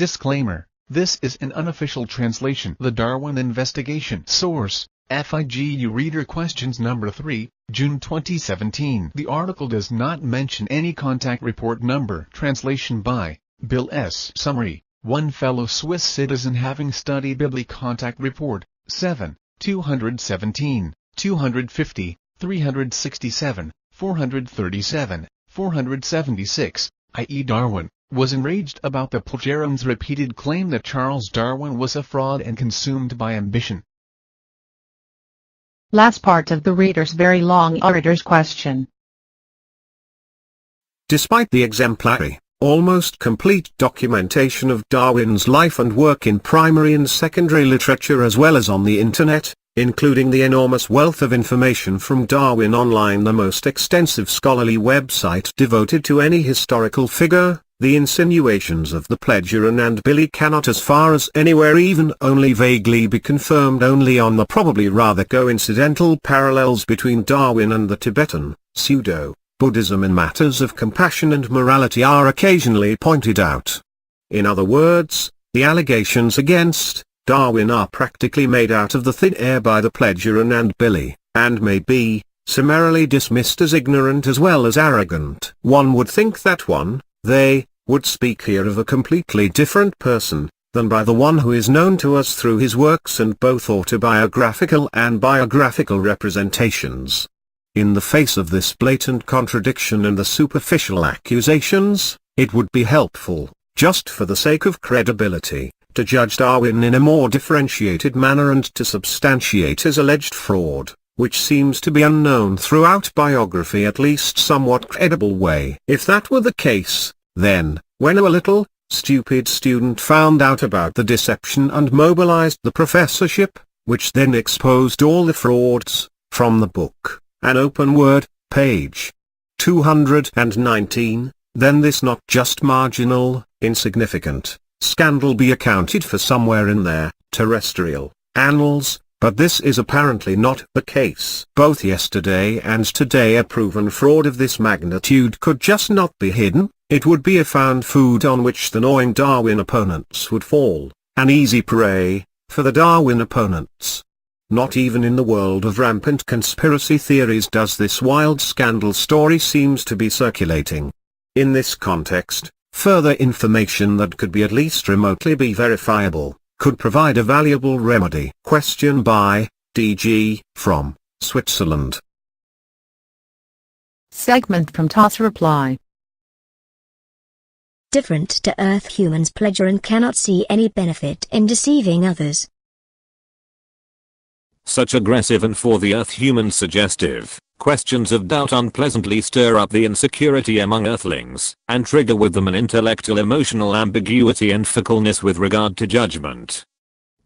Disclaimer: this is an unofficial translation. The Darwin Investigation. Source: FIGU. Reader questions number 3, June 2017. The article does not mention any contact report number. Translation by Bill S. Summary: one fellow Swiss citizen having studied Bibli contact report 7, 217, 250, 367, 437, 476, i.e. Darwin, was enraged about the Plejarens' repeated claim that Charles Darwin was a fraud and consumed by ambition. Last part of the reader's very long orator's question. Despite the exemplary, almost complete documentation of Darwin's life and work in primary and secondary literature as well as on the Internet, including the enormous wealth of information from Darwin Online, the most extensive scholarly website devoted to any historical figure, the insinuations of the Plejaran and Billy cannot as far as anywhere even only vaguely be confirmed only on the probably rather coincidental parallels between Darwin and the Tibetan, pseudo-Buddhism in matters of compassion and morality are occasionally pointed out. In other words, the allegations against Darwin are practically made out of the thin air by the Plejaran and Billy, and may be, summarily dismissed as ignorant as well as arrogant. One would think that they, would speak here of a completely different person, than by the one who is known to us through his works and both autobiographical and biographical representations. In the face of this blatant contradiction and the superficial accusations, it would be helpful, just for the sake of credibility, to judge Darwin in a more differentiated manner and to substantiate his alleged fraud, which seems to be unknown throughout biography at least somewhat credible way. If that were the case, then, when a little, stupid student found out about the deception and mobilized the professorship, which then exposed all the frauds, from the book, An Open Word, page 219, then this not just marginal, insignificant, scandal be accounted for somewhere in their terrestrial annals, but this is apparently not the case. Both yesterday and today a proven fraud of this magnitude could just not be hidden. It would be a found food on which the gnawing Darwin opponents would fall, an easy prey, for the Darwin opponents. Not even in the world of rampant conspiracy theories does this wild scandal story seems to be circulating. In this context, further information that could be at least remotely be verifiable, could provide a valuable remedy. Question by D.G. from Switzerland. Segment from Toss Reply. Different to Earth humans, Plejaran cannot see any benefit in deceiving others. Such aggressive and for the Earth humans suggestive questions of doubt unpleasantly stir up the insecurity among Earthlings, and trigger with them an intellectual emotional ambiguity and fickleness with regard to judgment.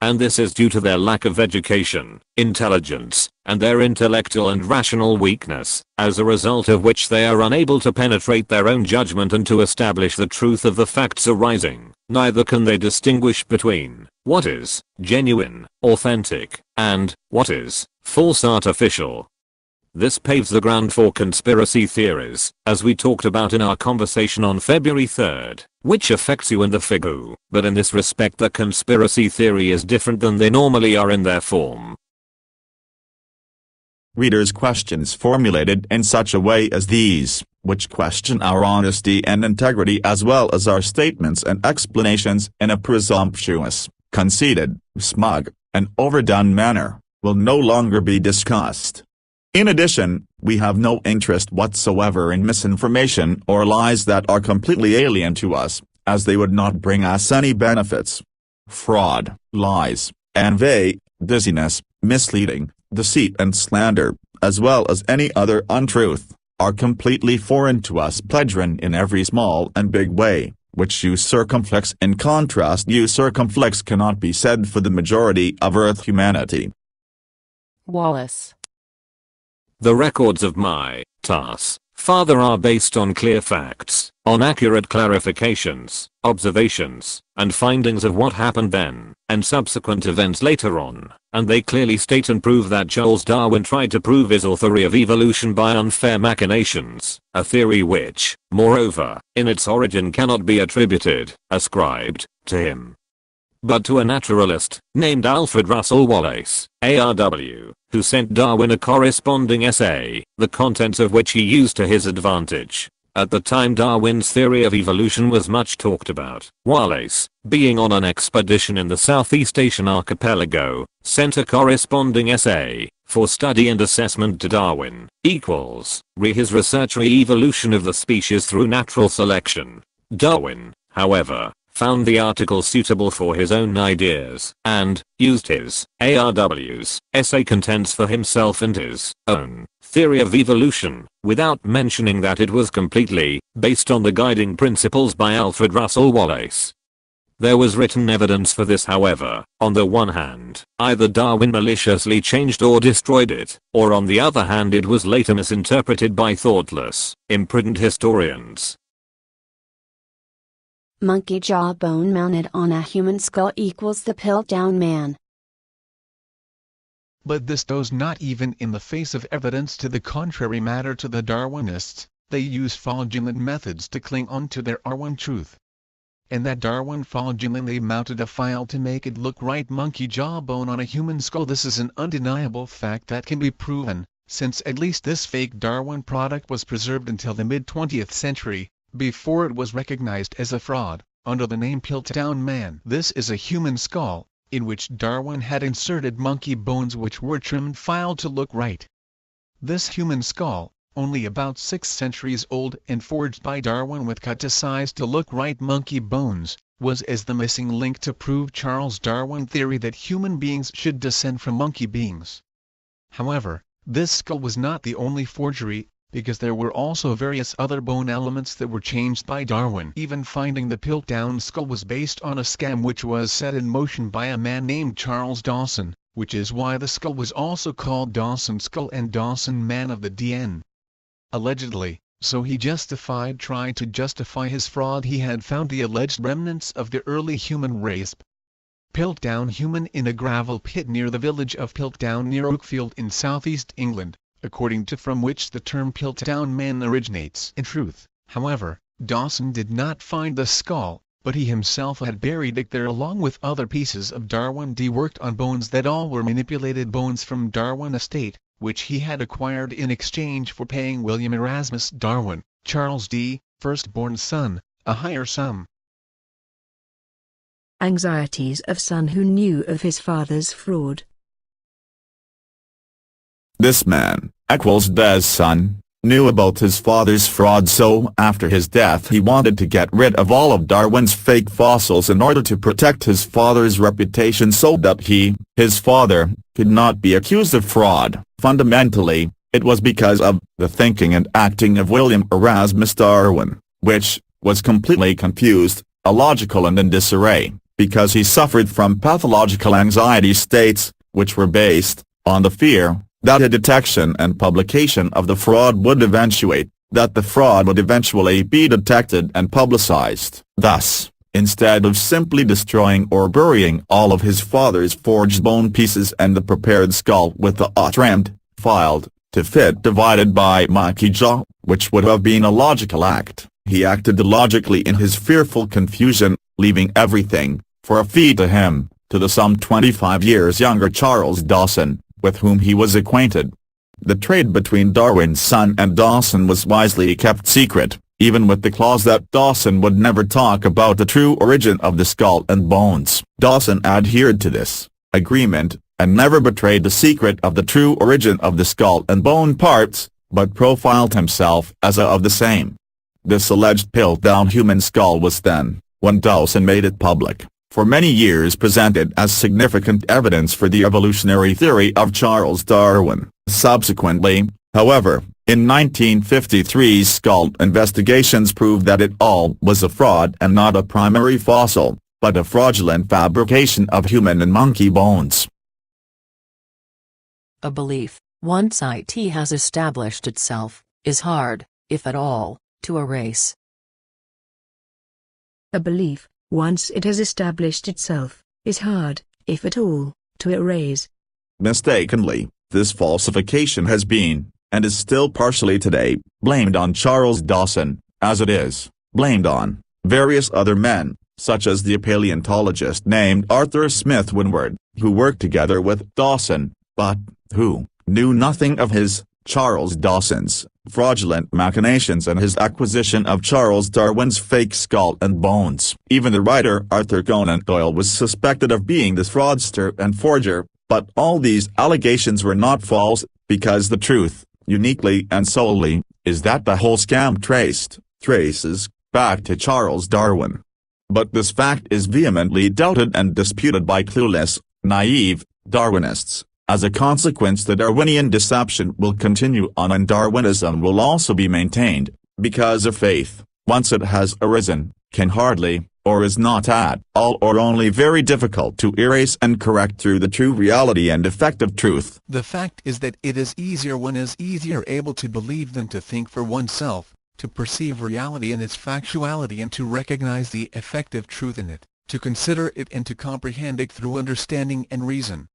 And this is due to their lack of education, intelligence, and their intellectual and rational weakness, as a result of which they are unable to penetrate their own judgment and to establish the truth of the facts arising. Neither can they distinguish between what is genuine, authentic, and what is false, artificial. This paves the ground for conspiracy theories, as we talked about in our conversation on February 3rd, which affects you and the FIGU, but in this respect the conspiracy theory is different than they normally are in their form. Readers' questions formulated in such a way as these, which question our honesty and integrity as well as our statements and explanations in a presumptuous, conceited, smug, and overdone manner, will no longer be discussed. In addition, we have no interest whatsoever in misinformation or lies that are completely alien to us, as they would not bring us any benefits. Fraud, lies, envy, dizziness, misleading, deceit and slander, as well as any other untruth, are completely foreign to us Plejaran in every small and big way, which you circumflex. In contrast, you circumflex cannot be said for the majority of Earth humanity. Wallace. The records of my father are based on clear facts, on accurate clarifications, observations, and findings of what happened then, and subsequent events later on, and they clearly state and prove that Charles Darwin tried to prove his theory of evolution by unfair machinations, a theory which, moreover, in its origin cannot be ascribed, to him, but to a naturalist named Alfred Russel Wallace, ARW, who sent Darwin a corresponding essay, the contents of which he used to his advantage. At the time Darwin's theory of evolution was much talked about. Wallace, being on an expedition in the Southeast Asian archipelago, sent a corresponding essay, for study and assessment to Darwin, his research on evolution of the species through natural selection. Darwin, however, found the article suitable for his own ideas, and used his, ARW's, essay contents for himself and his own theory of evolution, without mentioning that it was completely based on the guiding principles by Alfred Russel Wallace. There was written evidence for this, however. On the one hand, either Darwin maliciously changed or destroyed it, or on the other hand it was later misinterpreted by thoughtless, imprudent historians. Monkey jaw bone mounted on a human skull equals the Piltdown man. But this does not even in the face of evidence to the contrary matter to the Darwinists. They use fraudulent methods to cling on to their Darwin truth. And that Darwin fraudulently mounted a file to make it look right monkey jawbone on a human skull. This is an undeniable fact that can be proven, since at least this fake Darwin product was preserved until the mid-20th century, before it was recognized as a fraud, under the name Piltdown man. This is a human skull, in which Darwin had inserted monkey bones which were trimmed filed to look right. This human skull, only about 6 centuries old and forged by Darwin with cut to size to look right monkey bones, was as the missing link to prove Charles Darwin theory that human beings should descend from monkey beings. However, this skull was not the only forgery, because there were also various other bone elements that were changed by Darwin. Even finding the Piltdown skull was based on a scam which was set in motion by a man named Charles Dawson, which is why the skull was also called Dawson skull and Dawson man of the DN. Allegedly, so he tried to justify his fraud. He had found the alleged remnants of the early human race. Piltdown human in a gravel pit near the village of Piltdown near Oakfield in southeast England, according to from which the term Piltdown man originates. In truth, however, Dawson did not find the skull, but he himself had buried it there along with other pieces of Darwin D worked on bones that all were manipulated bones from Darwin estate, which he had acquired in exchange for paying William Erasmus Darwin, Charles D., firstborn son, a higher sum. Anxieties of son who knew of his father's fraud. This man, Eccles's son, knew about his father's fraud, so after his death he wanted to get rid of all of Darwin's fake fossils in order to protect his father's reputation so that he, his father, could not be accused of fraud. Fundamentally, it was because of the thinking and acting of William Erasmus Darwin, which was completely confused, illogical and in disarray, because he suffered from pathological anxiety states, which were based on the fear that a detection and publication of the fraud would eventuate, that the fraud would eventually be detected and publicized. Thus, instead of simply destroying or burying all of his father's forged bone pieces and the prepared skull with the trimmed, filed, to fit divided by monkey jaw, which would have been a logical act, he acted illogically in his fearful confusion, leaving everything, for a fee to him, to the some 25 years younger Charles Dawson, with whom he was acquainted. The trade between Darwin's son and Dawson was wisely kept secret, even with the clause that Dawson would never talk about the true origin of the skull and bones. Dawson adhered to this agreement, and never betrayed the secret of the true origin of the skull and bone parts, but profiled himself as of the same. This alleged Piltdown human skull was then, when Dawson made it public, for many years presented as significant evidence for the evolutionary theory of Charles Darwin. Subsequently, however, in 1953 skull investigations proved that it all was a fraud and not a primary fossil, but a fraudulent fabrication of human and monkey bones. A belief, once it has established itself, is hard, if at all, to erase. A belief, once it has established itself, is hard, if at all, to erase. Mistakenly, this falsification has been, and is still partially today, blamed on Charles Dawson, as it is blamed on various other men, such as the paleontologist named Arthur Smith Woodward, who worked together with Dawson, but who knew nothing of his, Charles Dawson's, fraudulent machinations and his acquisition of Charles Darwin's fake skull and bones. Even the writer Arthur Conan Doyle was suspected of being the fraudster and forger, but all these allegations were not false, because the truth, uniquely and solely, is that the whole scam traces back to Charles Darwin. But this fact is vehemently doubted and disputed by clueless, naïve, Darwinists. As a consequence, the Darwinian deception will continue on, and Darwinism will also be maintained, because a faith, once it has arisen, can hardly, or is not at all or only very difficult to erase and correct through the true reality and effective truth. The fact is that it is easier one is easier able to believe than to think for oneself, to perceive reality in its factuality and to recognize the effective truth in it, to consider it and to comprehend it through understanding and reason.